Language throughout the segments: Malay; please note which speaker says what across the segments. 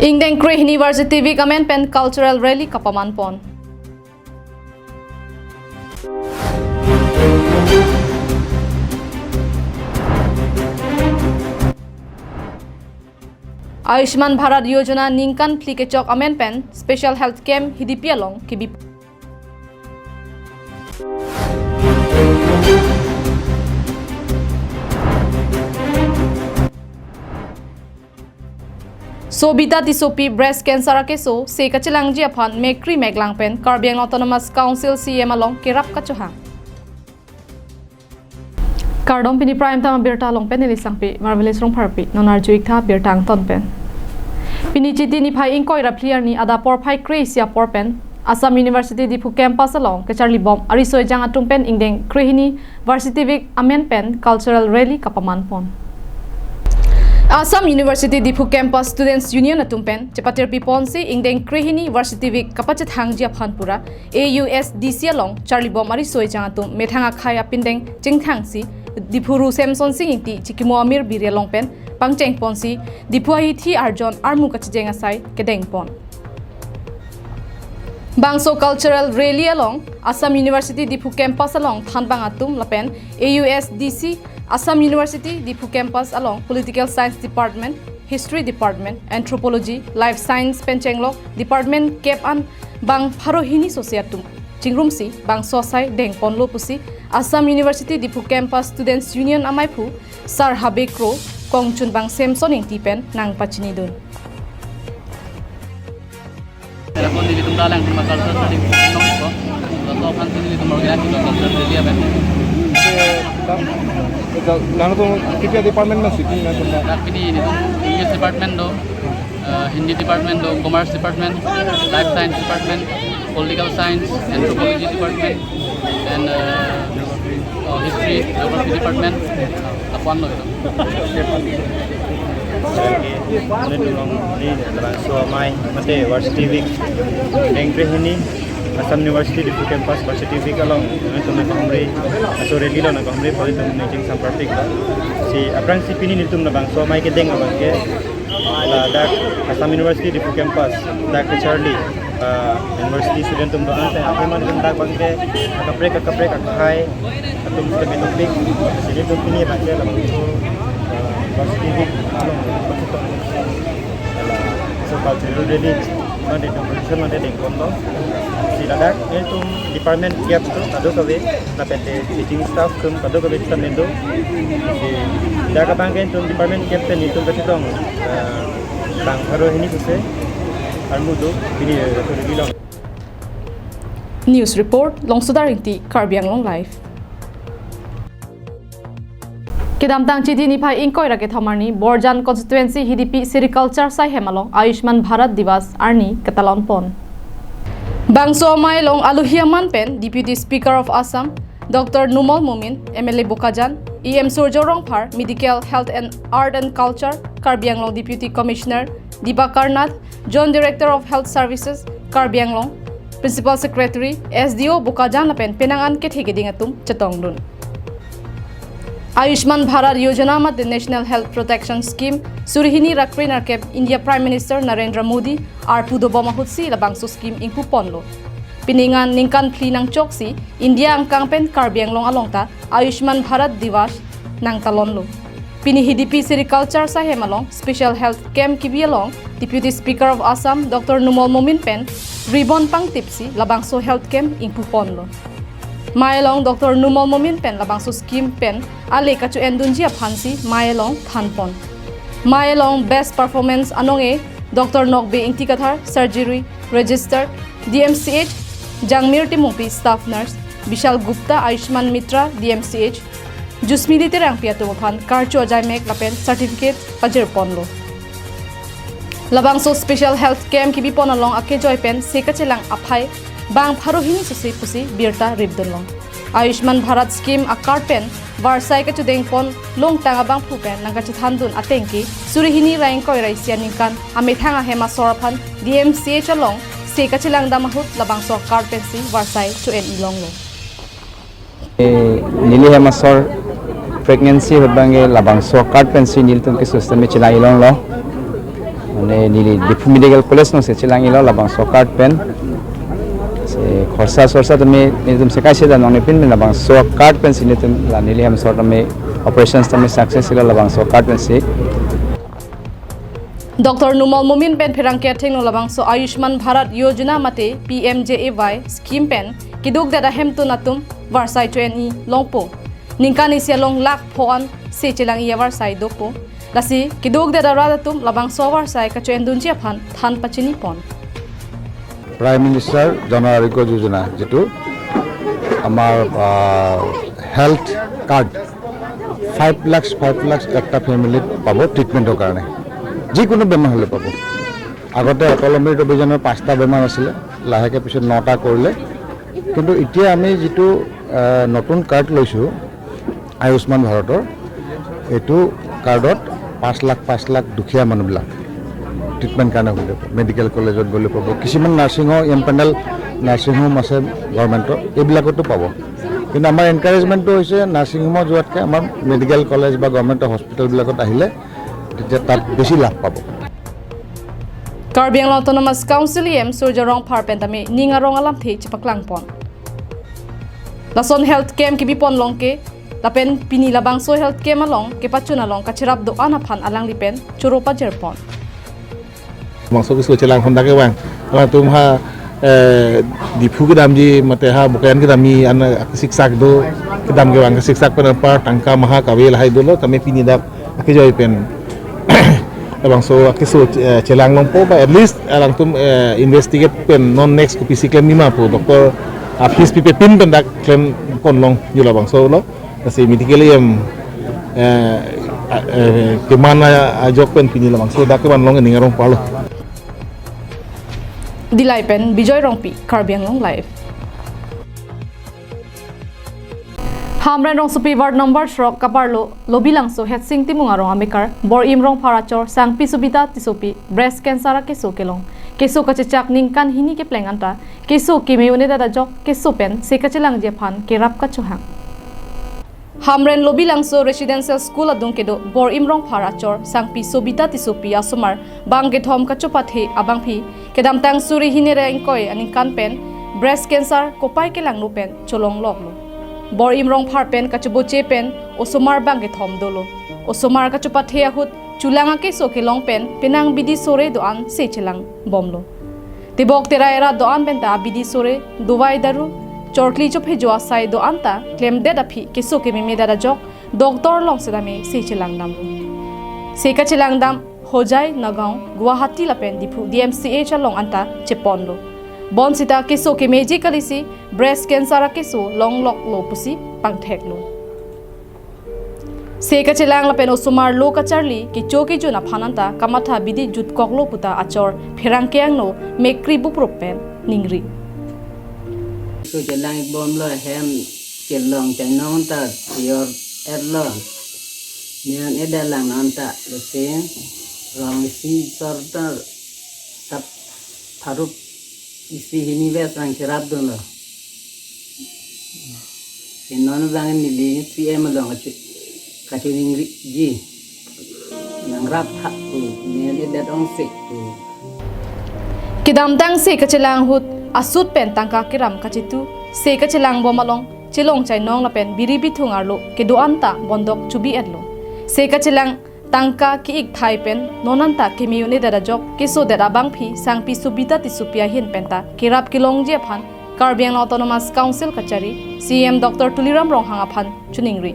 Speaker 1: Ingdeng Kre University Week Amen Pen Cultural Rally Kapaman Pon. Ayushman Bharat Yojana Ningkan Plike Chok Amen Pen Special Health Camp Hidipi Along Kibi. So bita tisopi breast cancer keso se kachilang ji aphan mekri meglang pen Karbiang Autonomous Council CM along kirap kachuhang. Kardom pini prime time birta long pen elisang pi marvelous rong parpi nonar juik tha birtang ton pen. Pini chiti ni phai inkoi rapliar ni ada por phai crazy por pen Assam University Dipu campus along ke Charlie Bomb arisoi jang atung pen ingdeng Krehini Varsity Week Amen pen cultural rally kapaman pon. Assam University Dipu Campus Students Union atumpen cepatir piponsi ingdeng Krehini Varsity Week kapacit hangjia phanpura AUSDC along Charlie Bomb arisoi jang atum methanga khaya pindeng jingthangsi Dipuru Samson Singti Chikimo Amir Birya Longpen Pangcheng Ponsi Dipuahi Thi Arjon Armu Kachijeng Asai Kedeng Pon Bangso Cultural Rally along Assam University Dipu Campus along Thanbang Atum Lapen AUSDC Assam University Dipu Campus along Political Science Department History Department Anthropology Life Science Penchenglo Department Cape An Bang Pharohini Societum Chingrumsi Bang Sosai Deng Ponlo Pusi Assam University Dipu Campus Students Union Amaipu Sar Habekro Kongchun Bang Samson ing Tipen Nang Pachinidun
Speaker 2: Telepon di Tumdalang di Makalsar tadi nongis ko. Lalu kan sini di Tumorgan di Makalsar di dia ben.
Speaker 3: Lalu tu kita department mana sih ni nanti?
Speaker 2: Tapi ini tu English department do, Hindi department do, Commerce department, Life Science department, Political Science, Anthropology department, and History Geography department. Tapuan lo itu.
Speaker 4: Ini dulu ni dalam suamai mate Varsity Week Ingdeng Krehini Assam University Dipu Campus Varsity Week along itu nak kami sore lilo nak kami pada tu meeting sampai si aprang si pini nitum na bang suamai ke deng abang ke dak Assam University Dipu Campus dak Charlie University student tum doan saya apa mana dak bang ke kapre kakai tum sudah topik sini tum pini baca lah Varsity Week so cultural rally mana competition mana dengkon lo si ladak itu department gap tu kado kawe na pete teaching staff kum kado kawe kita mendo si dak abang kan tu department captain itu betong bang haro ini tu se almudo bini bilang
Speaker 1: News Report Long Sudarinti Karbiang Long Live Kedamtang chiti ni phai inkoi rake thamarni Borjan constituency hidipi sericulture sai hemalong Ayushman Bharat Divas arni katalon pon Bangso mai long aluhiaman pen Deputy Speaker of Assam Dr. Numal Mumin MLA Bokajan EM Surjorong Phar Medical Health and Art and Culture Karbiang Long Deputy Commissioner Diba Karnath Joint Director of Health Services Karbiang Long Principal Secretary SDO Bokajan pen penangan ke thegeding atum chatongdun Ayushman Bharat Yojana mat the National Health Protection Scheme Surihini Rakrin Arkep India Prime Minister Narendra Modi Arpudo Bomahutsi labangso scheme ingpu ponlo Piningan ningkan plinang choksi India angkang pen Karbiang Long alongta Ayushman Bharat Divas nang talonlo Pinihidipi Sericulture sa hemalong Special Health Camp kibialong Deputy Speaker of Assam Dr. Numal Mumin pen ribbon pang tipsi labangso health camp ingpu ponlo Mailong Dr. Numal Mumin pen labangso scheme pen ale kachu endunjia phansi Mailong thanpon Mailong best performance anonge Dr. Nokbe Intikathar surgery registered DMCH Jangmir Timungpi staff nurse Vishal Gupta Ayushman Mitra DMCH Jusmidi terang piatu phan karcho ajaimek lapen certificate pajir ponlo labangso special health camp kibi ponalong ake joy pen sekachelang aphai Bang Pharohini Susi Pusi Birta Ribdunlong Ayushman Bharat Scheme Akar Pen Varsai ka chudeng pon long tanga bang phupen nangka chithandun atengki Surihini Raing Koi Raisia Ningkan Amethanga Hema Soraphan DMCH along Se kachilang damahut labang so Akar Pen si Varsai to en ilong lo
Speaker 5: Nili Hema Sor pregnancy hotbange labang so Akar Pen si nil tum ke sustain me chila ilong lo মানে নিলি Diphu medical college no সেচিলাঙি লো labang so card pen se khorsa tami nitum sekaise dan nong pin min labang so card pen sini tum la nili ham sort tami operations tami success ila labang so card pen si
Speaker 1: Dr. Numal Mumin pen phirang ke thengno labang so Ayushman Bharat Yojana mate PMJAY scheme pen kiduk dada hemtu natum warsai tweni longpo ningkani sialong lak phon se chilang ya warsai dopo lasi kiduk dada radatum labang so warsai ka chen dunjia phan than pachini pon
Speaker 3: Prime Minister Jan Arogya Yojana যেটো আমার health card 5 লাখ একটা ফ্যামিলিত পাব ট্রিটমেন্টৰ কাৰণে যিকোনো বেমাৰ হলে পাব আগতে অটল অমৃত অভিযানৰ 5টা বেমাৰ আছিল লাহেকে পিছত 9টা কৰিলে কিন্তু এতিয়া আমি যেটো নতুন কাৰ্ড লৈছো আয়ুষ্মান ভাৰতৰ এটো কাৰ্ডত 5 লাখ দুখীয়া মানুহবিলাক ট্রিটমেন্ট কাৰণে হৈ যাব মেডিকেল কলেজত গলে পাব কিছুমান nursing home panel nursing home আছে গভর্নমেন্টৰ এইবিলাকতো পাব কিন্তু আমাৰ এনকাৰেজমেন্টটো হৈছে নার্সিং হোমত যোৱাতকৈ আমাৰ মেডিকেল কলেজ বা গভর্নমেন্টৰ হস্পিটাল বিলাকত আহিলে তেতিয়া তাত বেছি লাভ পাব
Speaker 1: Karbi Anglong Autonomous Council em surjarong pharpen tami ningarong alam thi chipaklang pon Lason health camp ki bipon longke lapen pini labang so health camp along ke pachuna long kachirap do anaphan alang lipen churo pajer pon
Speaker 3: Maksud itu celang Honda ke bang, kalau tuh ha dipu ke dalam ji mate ha bukan ke dalam ni anak siksak do ke dalam ke bang siksak penapa tangka maha kawil hai dulu, kami pini dak aku jauh pen, bang so aku so celang lompo, at least alang tuh investigate pen non next kupisi klaim lima pu doktor habis pipe pin pen dak klaim pon long jula bang so lo, kasi medically em kemana ajok pen pini lah bang so dak ke bang long ni ngarong palo.
Speaker 1: Dilai pen Bijoy Rongpi Karbi Anglong live Hamran rong supi ward number shrok kaparlo lobilang so het sing timung arong amikar bor im rong parachor sangpi subita tisopi breast cancer keso kelong keso kachechak ningkan hini ke plenganta keso kimeune dada jok keso pen sekachelang je phan kerap kachuhang Hamren lobilang so residential school adung kedo bor imrong parachor sangpi sobita tisopi asumar bangge thom kachopathe abangphi kedam tang suri hinere ingkoi aning kan pen breast cancer kopai ke langlu pen cholong loklo bor imrong phar pen kachubo che pen osumar bangge thom dolo osumar kachopathe ahut chulanga ke so ke long pen penang bidi sore do an se chelang bomlo tibok tera era do an pen ta bidi sore duwai daru Chorkli chop hejo asai do anta claim dead aphi keso ke meme dada jok doctor long sedame se chilangnam se ka chilangdam hojai nagaon guwahati lapen dipu DMCH along anta cheponlo bon sita keso ke meji kalisi breast cancer keso long lok lo pusi pangtheklo se ka chilang lapen osumar lo ka charli ki choki juna phananta kamatha bidi jut koklo puta achor pherang keangno mekri bupropen ningri
Speaker 6: so chelang bom lo hem chelong chanon ta yor erlo nian edalang non ta lo se rong si sorta tap tharup isi hini ve sang serap do lo non bang ni li si em long kachu ning ji nang rap tha ku nian edadong se ku
Speaker 1: Kidam tang se kachelang hut asut pen tangka kiram kachitu se kachelang bomalong chilong chai nong la pen biri bithung arlo ke do anta bondok chubi edlo se kachelang tangka ki ik thai pen nonanta kemiune dada jok keso dada bangphi sangpi subita ti supia hin penta kirap kilong je phan Karbi Anglong Autonomous Council kachari CM Dr. Tuliram Rong hanga phan chuningri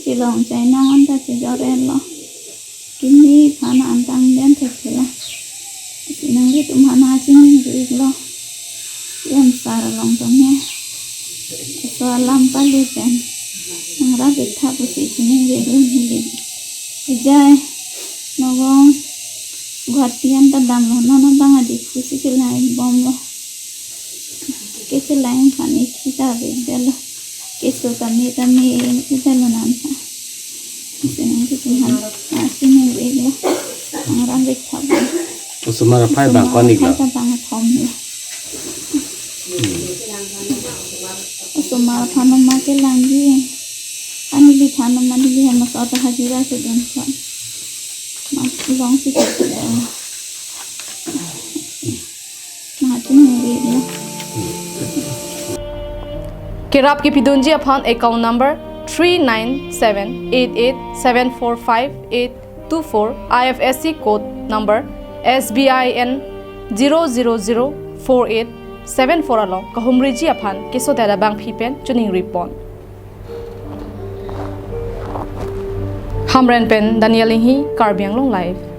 Speaker 7: Chilong chai nong anta chijorelo kini phana antang den thekela sinang ri tumhana chini ri lo yam sar long tome so alam pali pen ngra betha pusi chini ri ri jai nogong gwatian ta dam lo na bang adi pusi kelai bom lo ke kelai phani kita be delo keso tami italo nanta sinang ri tumhana chini ri lo ngra betha
Speaker 6: Usumar phai bang konik lo Usumar phano ma ke langgi ani bi
Speaker 7: phana mali hem mas ata hajira se don sa mas long si ke na tin ne ri
Speaker 1: Kirap ki pidunji aphan account number 397887458824 IFSC code number SBIN 0004874 along kahumriji aphan kisodela bang phipen chuning ripon Hamren pen Daniel Linghi Karbiang Long Live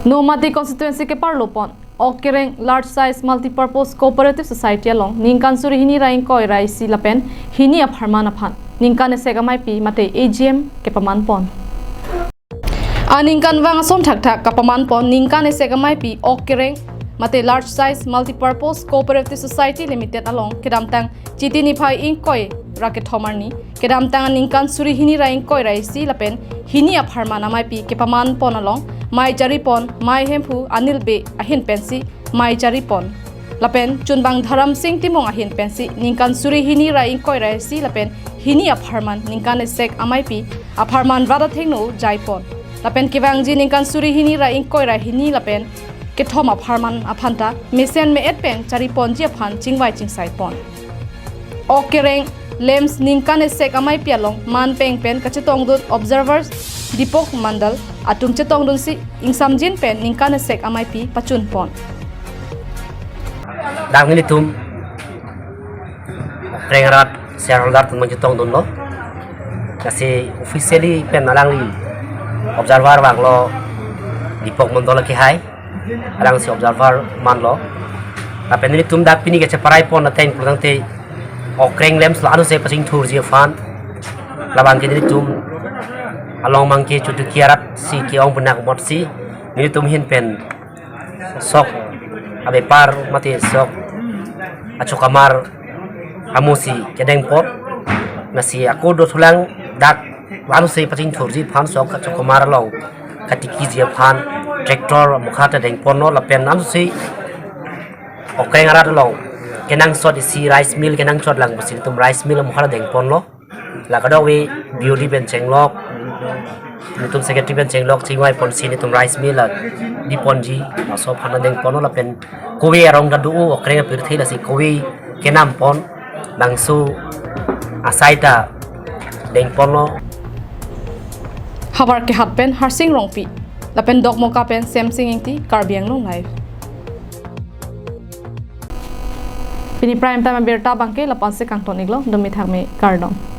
Speaker 1: Nomadi constituency ke parlopon Okereng large size multi-purpose cooperative society along ningkan suri hini raing koi rai si lapen hini apharman aphan ningkan ne segamai pi mate AGM ke paman pon aningkan wang som thak thak ka paman pon ningkan ne segamai pi Okereng mate large size multi-purpose cooperative society limited along kedamtang chitini phai ing koi raket thomarni kedamtang ningkan suri hini raing koi rai si lapen hini apharman amai pi ke paman pon along Mai Jaripon, Mai Hempu, Anil Be, Ahin Pensi, Mai Jaripon. Lapen, Chunbang Dharam Singh Timong Ahin Pensi, Ningkan Suri Hini Raing Koi Rai Si Lapen, Hini Apharman, Ningkan Sek Amaipi, Apharman Vada Thengno, Jaipon. Lapen Kivangji Ningkan Suri Hini Raing Koi Rai Hini Lapen, Kethom Apharman Aphanta, Mesen Me Etpen, Charipon Jiaphan, Chingwai Chingsai Pon. Okereng, Lems Ningkan Sek Amaipi along, Man Peng Pen, Kachetong Dut, Observers, Dipok Mandal atum chetong dun si ingsamjin pen ningkan sek amai pi pachun pon
Speaker 8: dang ni tum rengarat shareholder tum chetong dun lo kasi officially pen alang li observer bang lo Dipok Mandal ki hai alang si observer man lo la pen ni tum dak pini ke chaparai pon na teng prang te okreng lems la anu se paching thur ji fan labang ke ni tum along mangke chutu kiarat si ki ong benak mot si ni tum hin pen sok abe par mati sok acho kamar amusi kedeng pot nasi aku do tulang dak lalu se pacing thurji phan sok acho kamar long katiki ji phan tractor mukhata deng pono la pen nam si okreng arat long kenang sot si rice mill kenang sot lang basi tum rice mill mukhata deng pon lo la ka do we beauty ben chenglok nitum secretary ben chenglok chingwai pon si nitum rice mill la di ponji so phana deng pono la pen kowe arong da du okreng pir thei la si kowe kenam pon bangsu asaita deng pono
Speaker 1: habar ke hatpen harsing rongpi lapen dok moka pen samsing ingti Karbiang Long Live Pini prime time berta bangke lapan se kangton iglo demi thangme kardong